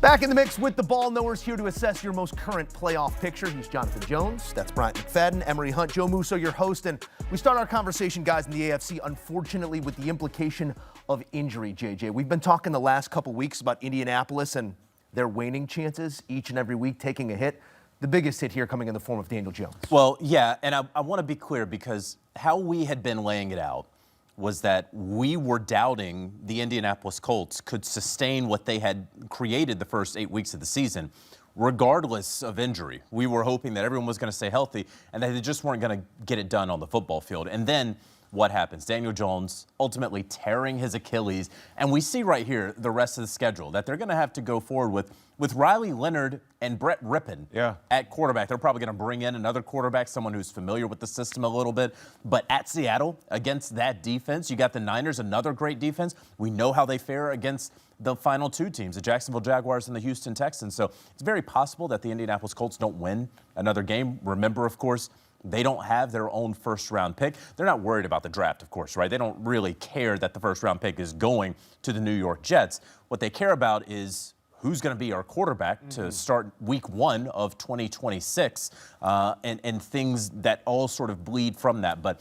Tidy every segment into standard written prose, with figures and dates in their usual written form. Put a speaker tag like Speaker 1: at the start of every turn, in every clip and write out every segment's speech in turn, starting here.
Speaker 1: Back in the mix with the ball knowers, here to assess your most current playoff picture. He's Jonathan Jones. That's Bryant McFadden, Emory Hunt, Joe Musso, your host. And we start our conversation, guys, in the AFC, unfortunately, with the implication of injury, JJ. We've been talking the last couple weeks about Indianapolis and their waning chances, each and every week taking a hit. The biggest hit here coming in the form of Daniel Jones.
Speaker 2: Well, yeah, and I want to be clear, because how we had been laying it out was that we were doubting the Indianapolis Colts could sustain what they had created the first 8 weeks of the season, regardless of injury. We were hoping that everyone was going to stay healthy and that they just weren't going to get it done on the football field. And then what happens? Daniel Jones ultimately tearing his Achilles. And we see right here the rest of the schedule that they're going to have to go forward with Riley Leonard and Brett Rippon at quarterback. They're probably going to bring in another quarterback, someone who's familiar with the system a little bit. But at Seattle, against that defense, you got the Niners, another great defense. We know how they fare against the final two teams, the Jacksonville Jaguars and the Houston Texans. So it's very possible that the Indianapolis Colts don't win another game. Remember, of course, they don't have their own first-round pick. They're not worried about the draft, of course, right? They don't really care that the first-round pick is going to the New York Jets. What they care about is who's going to be our quarterback to start week 1 of 2026, and things that all sort of bleed from that. But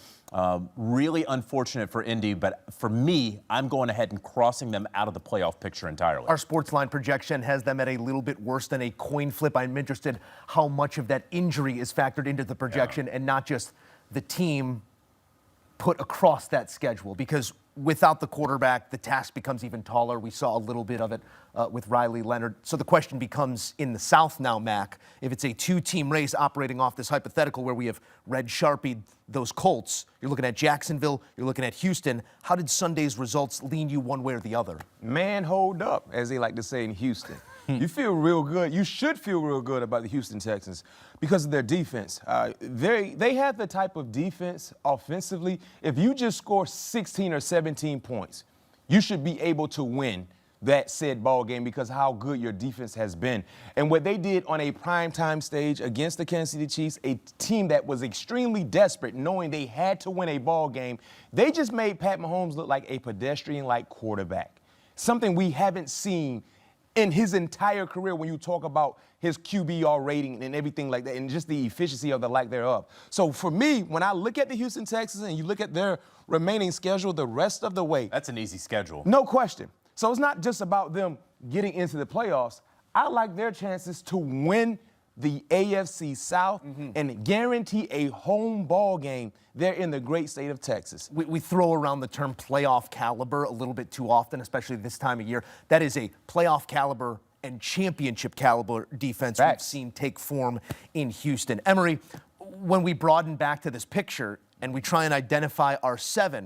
Speaker 2: really unfortunate for Indy. But for me, I'm going ahead and crossing them out of the playoff picture entirely.
Speaker 1: Our sports line projection has them at a little bit worse than a coin flip. I'm interested how much of that injury is factored into the projection and not just the team put across that schedule, because without the quarterback, the task becomes even taller. We saw a little bit of it with Riley Leonard. So the question becomes, in the South now, Mac, if it's a two-team race operating off this hypothetical where we have red Sharpied those Colts, you're looking at Jacksonville, you're looking at Houston. How did Sunday's results lean you one way or the other?
Speaker 3: Man, hold up, as they like to say in Houston. You feel real good. You should feel real good about the Houston Texans because of their defense. They have the type of defense offensively. If you just score 16 or 17 points, you should be able to win that said ball game because of how good your defense has been. And what they did on a primetime stage against the Kansas City Chiefs, a team that was extremely desperate, knowing they had to win a ball game, they just made Pat Mahomes look like a pedestrian-like quarterback, something we haven't seen in his entire career when you talk about his QBR rating and everything like that, and just the efficiency of the lack thereof. So for me, when I look at the Houston Texans and you look at their remaining schedule the rest of the way.
Speaker 2: That's an easy schedule.
Speaker 3: No question. So it's not just about them getting into the playoffs. I like their chances to win the AFC South and guarantee a home ball game there in the great state of Texas.
Speaker 1: We throw around the term playoff caliber a little bit too often, especially this time of year. That is a playoff caliber and championship caliber defense we've seen take form in Houston. Emory, when we broaden back to this picture and we try and identify our 7,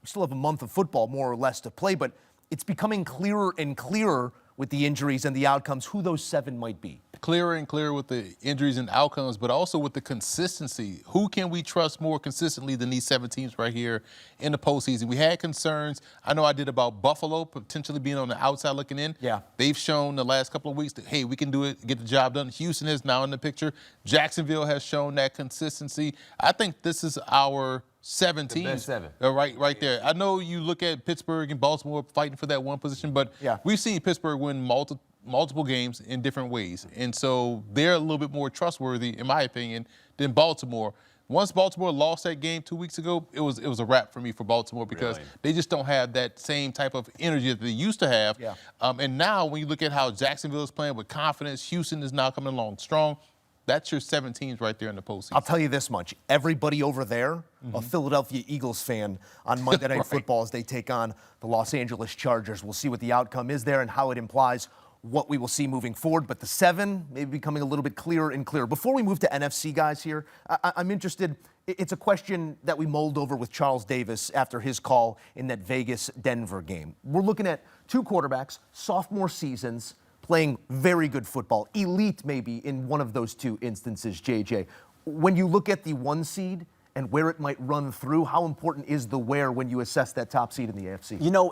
Speaker 1: we still have a month of football more or less to play, but it's becoming clearer and clearer with the injuries and the outcomes who those 7 might be.
Speaker 4: Clearer and clearer with the injuries and outcomes, but also with the consistency. Who can we trust more consistently than these 7 teams right here in the postseason? We had concerns. I know I did about Buffalo potentially being on the outside looking in.
Speaker 1: Yeah.
Speaker 4: They've shown the last couple of weeks that, hey, we can do it, get the job done. Houston is now in the picture. Jacksonville has shown that consistency. I think this is our 7 teams.
Speaker 3: Best 7.
Speaker 4: Right there. I know you look at Pittsburgh and Baltimore fighting for that one position, but we've seen Pittsburgh win multiple games in different ways. And so they're a little bit more trustworthy, in my opinion, than Baltimore. Once Baltimore lost that game 2 weeks ago, it was a wrap for me for Baltimore because they just don't have that same type of energy that they used to have. And now when you look at how Jacksonville is playing with confidence, Houston is now coming along strong. That's your 7 teams right there in the postseason.
Speaker 1: I'll tell you this much. Everybody over there, a Philadelphia Eagles fan on Monday Night Football as they take on the Los Angeles Chargers. We'll see what the outcome is there and how it implies what we will see moving forward. But the 7 may be becoming a little bit clearer and clearer. Before we move to NFC, guys, here, I'm interested. It's a question that we mulled over with Charles Davis after his call in that Vegas-Denver game. We're looking at 2 quarterbacks, sophomore seasons, playing very good football, elite maybe in one of those 2 instances, JJ. When you look at the 1 seed and where it might run through, how important is the where when you assess that top seed in the AFC?
Speaker 2: You know,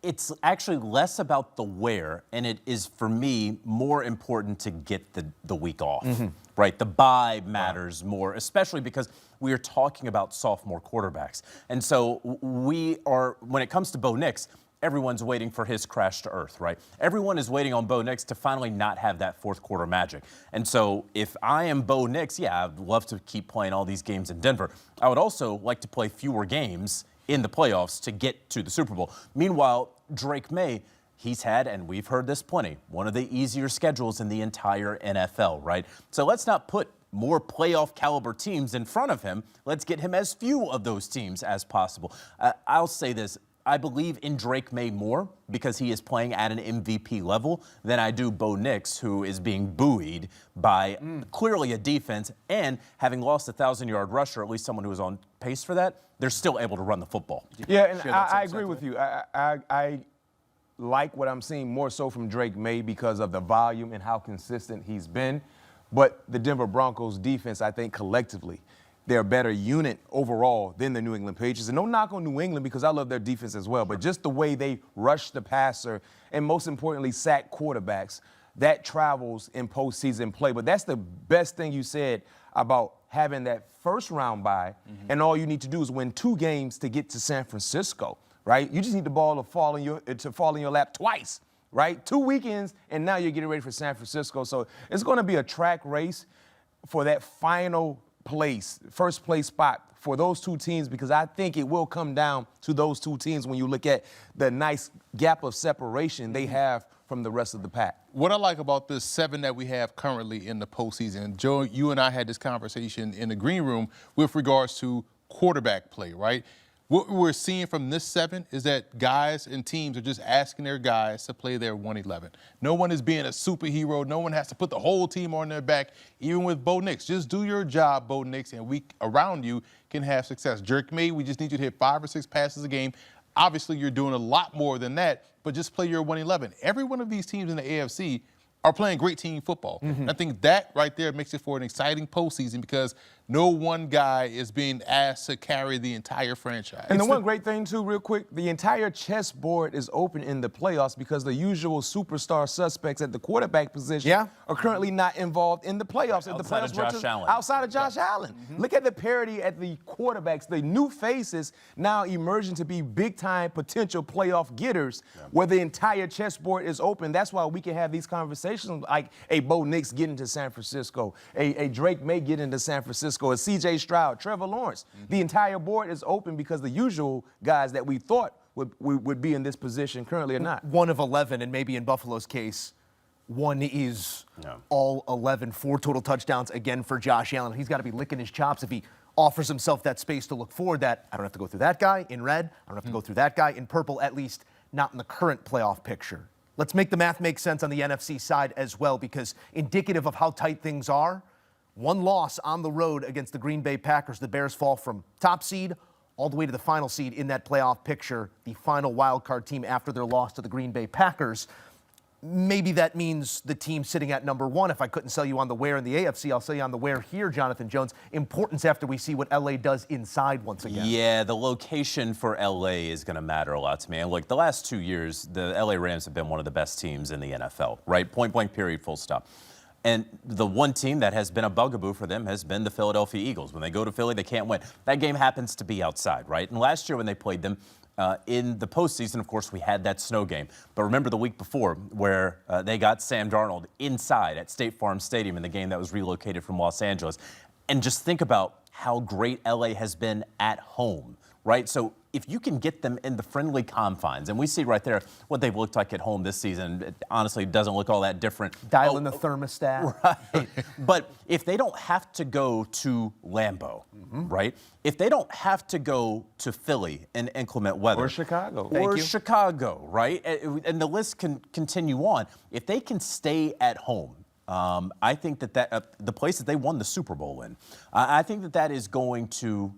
Speaker 2: it's actually less about the where, and it is, for me, more important to get the week off, right? The bye matters more, especially because we are talking about sophomore quarterbacks. And so we are, when it comes to Bo Nix, everyone's waiting for his crash to earth, right? Everyone is waiting on Bo Nix to finally not have that fourth quarter magic. And so if I am Bo Nix, yeah, I'd love to keep playing all these games in Denver. I would also like to play fewer games in the playoffs to get to the Super Bowl. Meanwhile, Drake May, he's had, and we've heard this plenty, one of the easier schedules in the entire NFL, right? So let's not put more playoff caliber teams in front of him. Let's get him as few of those teams as possible. I'll say this. I believe in Drake May more because he is playing at an MVP level than I do Bo Nix, who is being buoyed by clearly a defense, and having lost a 1,000-yard rusher, at least someone who was on pace for that, they're still able to run the football.
Speaker 3: Yeah, and I agree with you. I like what I'm seeing more so from Drake May because of the volume and how consistent he's been. But the Denver Broncos defense, I think collectively, they're a better unit overall than the New England Patriots. And no knock on New England because I love their defense as well. But just the way they rush the passer and most importantly sack quarterbacks, that travels in postseason play. But that's the best thing you said about having that first round bye. And all you need to do is win 2 games to get to San Francisco, right? You just need the ball to fall in your lap twice, right? 2 weekends, and now you're getting ready for San Francisco. So it's going to be a track race for that final place, first place spot for those 2 teams, because I think it will come down to those 2 teams when you look at the nice gap of separation they have from the rest of the pack.
Speaker 4: What I like about this 7 that we have currently in the postseason, Joe, you and I had this conversation in the green room with regards to quarterback play, right? What we're seeing from this 7 is that guys and teams are just asking their guys to play their 111. No one is being a superhero. No one has to put the whole team on their back, even with Bo Nix. Just do your job, Bo Nix, and we around you can have success. Drake May, we just need you to hit 5 or 6 passes a game. Obviously, you're doing a lot more than that, but just play your 111. Every one of these teams in the AFC are playing great team football. I think that right there makes it for an exciting postseason because no one guy is being asked to carry the entire franchise.
Speaker 3: And the one great thing, too, real quick, the entire chessboard is open in the playoffs because the usual superstar suspects at the quarterback position are currently not involved in the playoffs.
Speaker 2: Outside of Josh Allen.
Speaker 3: Outside of Josh Allen. Look at the parity at the quarterbacks, the new faces now emerging to be big-time potential playoff getters where the entire chessboard is open. That's why we can have these conversations like a Bo Nix getting to San Francisco, a Drake May getting to San Francisco, a C.J. Stroud, Trevor Lawrence. The entire board is open because the usual guys that we thought would be in this position currently are not.
Speaker 1: 1 of 11, and maybe in Buffalo's case, 1 is all 11, 4 total touchdowns again for Josh Allen. He's got to be licking his chops if he offers himself that space to look forward that I don't have to go through that guy in red, I don't have to go through that guy in purple, at least not in the current playoff picture. Let's make the math make sense on the NFC side as well, because indicative of how tight things are, 1 loss on the road against the Green Bay Packers, the Bears fall from top seed all the way to the final seed in that playoff picture, the final wild card team after their loss to the Green Bay Packers. Maybe that means the team sitting at number 1. If I couldn't sell you on the where in the AFC, I'll sell you on the where here, Jonathan Jones. Importance after we see what LA does inside once again.
Speaker 2: Yeah, the location for LA is going to matter a lot to me. And look, the last 2 years, the LA Rams have been one of the best teams in the NFL, right? Point blank, period, full stop. And the one team that has been a bugaboo for them has been the Philadelphia Eagles. When they go to Philly, they can't win. That game happens to be outside, right? And last year when they played them, in the postseason, of course, we had that snow game. But remember the week before where they got Sam Darnold inside at State Farm Stadium in the game that was relocated from Los Angeles. And just think about how great LA has been at home, right? So if you can get them in the friendly confines, and we see right there what they've looked like at home this season, it honestly doesn't look all that different.
Speaker 1: Dial in the thermostat.
Speaker 2: Right. But if they don't have to go to Lambeau, right? If they don't have to go to Philly in inclement weather.
Speaker 3: Or Chicago.
Speaker 2: Or Chicago, right? And the list can continue on. If they can stay at home, I think that the place that they won the Super Bowl in, I think that is going to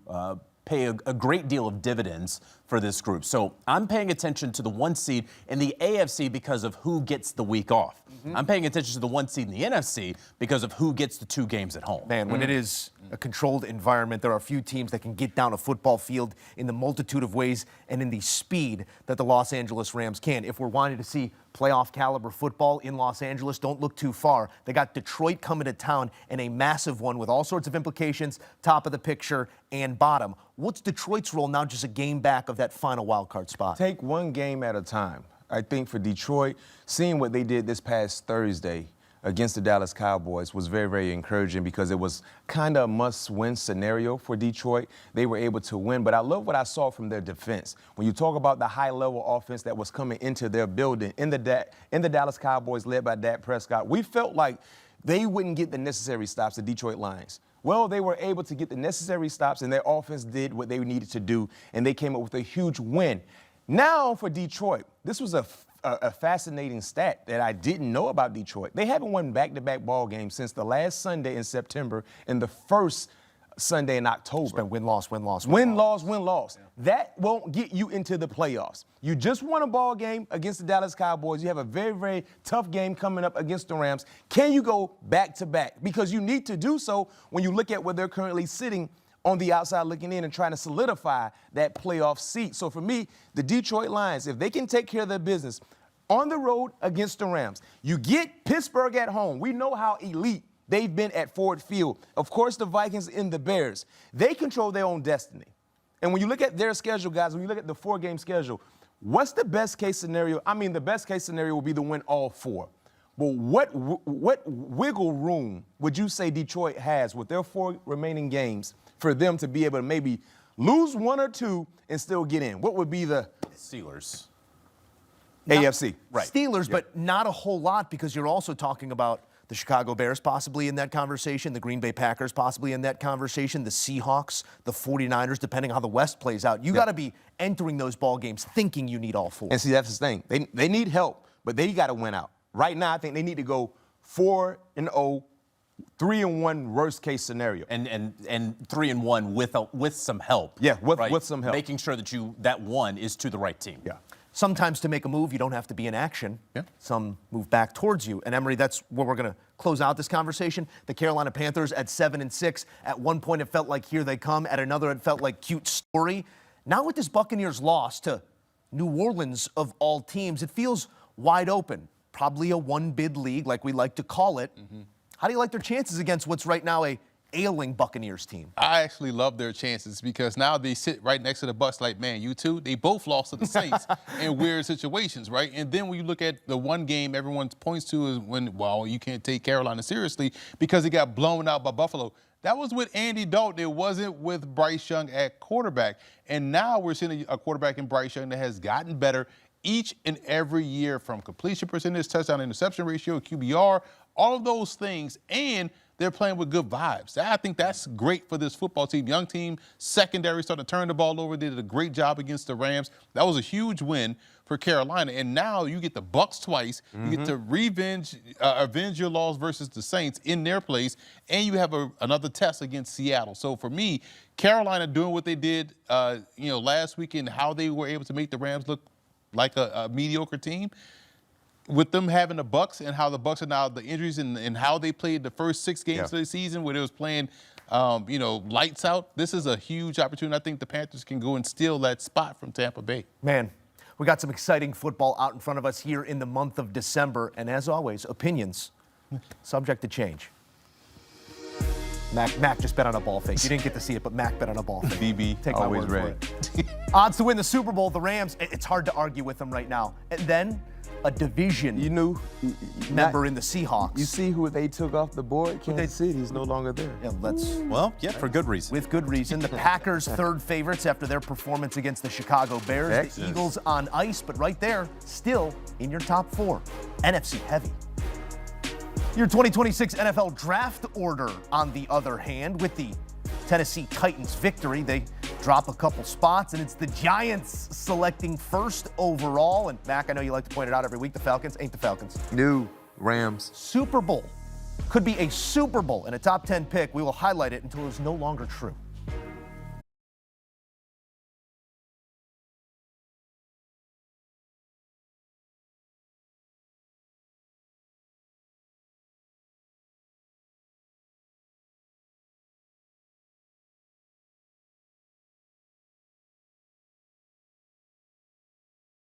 Speaker 2: pay a great deal of dividends for this group. So I'm paying attention to the 1 seed in the AFC because of who gets the week off. I'm paying attention to the 1 seed in the NFC because of who gets the 2 games at home.
Speaker 1: Man, when it is a controlled environment, there are a few teams that can get down a football field in the multitude of ways and in the speed that the Los Angeles Rams can. If we're wanting to see playoff caliber football in Los Angeles, don't look too far. They got Detroit coming to town, and a massive one with all sorts of implications, top of the picture and bottom. What's Detroit's role now, just a game back of of that final wild card spot?
Speaker 3: Take one game at a time. I think for Detroit, seeing what they did this past Thursday against the Dallas Cowboys was very, very encouraging because it was kind of a must-win scenario for Detroit. They were able to win, but I love what I saw from their defense. When you talk about the high-level offense that was coming into their building in the Dallas Cowboys led by Dak Prescott, we felt like they wouldn't get the necessary stops, the Detroit Lions. Well, they were able to get the necessary stops, and their offense did what they needed to do, and they came up with a huge win. Now for Detroit, this was a fascinating stat that I didn't know about Detroit. They haven't won back-to-back ball games since the last Sunday in September and the first Sunday in October.
Speaker 1: It's been win-loss, win-loss,
Speaker 3: Win-loss, win-loss. Yeah. That won't get you into the playoffs. You just won a ball game against the Dallas Cowboys. You have a very, very tough game coming up against the Rams. Can you go back-to-back? Because you need to do so when you look at where they're currently sitting on the outside looking in and trying to solidify that playoff seat. So for me, the Detroit Lions, if they can take care of their business on the road against the Rams, you get Pittsburgh at home. We know how elite they've been at Ford Field. Of course, the Vikings and the Bears, they control their own destiny. And when you look at their schedule, guys, when you look at the 4-game schedule, what's the best case scenario? I mean, the best case scenario would be to win all 4. But what wiggle room would you say Detroit has with their 4 remaining games for them to be able to maybe lose 1 or 2 and still get in? What would be the
Speaker 2: Steelers?
Speaker 3: AFC.
Speaker 1: Right. Steelers, but not a whole lot because you're also talking about the Chicago Bears possibly in that conversation, the Green Bay Packers possibly in that conversation, the Seahawks, the 49ers, depending how the West plays out. You got to be entering those ball games thinking you need all 4.
Speaker 3: And see, that's the thing. They need help, but they got to win out. Right now, I think they need to go 4-0, 3-1 worst case scenario.
Speaker 2: And 3-1 with some help.
Speaker 3: Yeah, with
Speaker 2: right?
Speaker 3: some help.
Speaker 2: Making sure that that one is to the right team.
Speaker 3: Yeah.
Speaker 1: Sometimes to make a move, you don't have to be in action.
Speaker 4: Yeah.
Speaker 1: Some move back towards you. And Emory, that's where we're going to close out this conversation. The Carolina Panthers at 7-6. At one point, it felt like here they come. At another, it felt like cute story. Now with this Buccaneers loss to New Orleans of all teams, it feels wide open. Probably a one-bid league, like we like to call it. Mm-hmm. How do you like their chances against what's right now a ailing Buccaneers team?
Speaker 4: I actually love their chances because now they sit right next to the Bucs like, man, you two, they both lost to the Saints in weird situations, right? And then when you look at the one game everyone points to is when, well, you can't take Carolina seriously because it got blown out by Buffalo. That was with Andy Dalton. It wasn't with Bryce Young at quarterback. And now we're seeing a quarterback in Bryce Young that has gotten better each and every year, from completion percentage, touchdown interception ratio, QBR, all of those things. And they're playing with good vibes. I think that's great for this football team. Young team, secondary starting to turn the ball over. They did a great job against the Rams. That was a huge win for Carolina. And now you get the Bucs twice. Mm-hmm. You get to avenge your loss versus the Saints in their place. And you have another test against Seattle. So for me, Carolina doing what they did last week and how they were able to make the Rams look like a mediocre team, with them having the Bucs and how the Bucs are now, the injuries and how they played the first 6 games of the season where they was playing, lights out. This is a huge opportunity. I think the Panthers can go and steal that spot from Tampa Bay.
Speaker 1: Man, we got some exciting football out in front of us here in the month of December. And as always, opinions subject to change. Mac just bet on a ball fake. You didn't get to see it, but Mac bet on a ball fake.
Speaker 3: BB,
Speaker 1: take my word for it. Odds to win the Super Bowl, the Rams, it's hard to argue with them right now. And then a division member in the Seahawks.
Speaker 3: You see who they took off the board? Kansas City's no longer there.
Speaker 1: Yeah,
Speaker 2: for good reason.
Speaker 1: With good reason. The Packers, third favorites after their performance against the Chicago Bears. Texas. The Eagles on ice, but right there, still in your top 4. NFC heavy. Your 2026 NFL draft order, on the other hand, with the Tennessee Titans victory, they drop a couple spots, and it's the Giants selecting first overall. And Mac, I know you like to point it out every week, the Falcons ain't the Falcons.
Speaker 3: New Rams.
Speaker 1: Super Bowl. Could be a Super Bowl and a top 10 pick. We will highlight it until it's no longer true.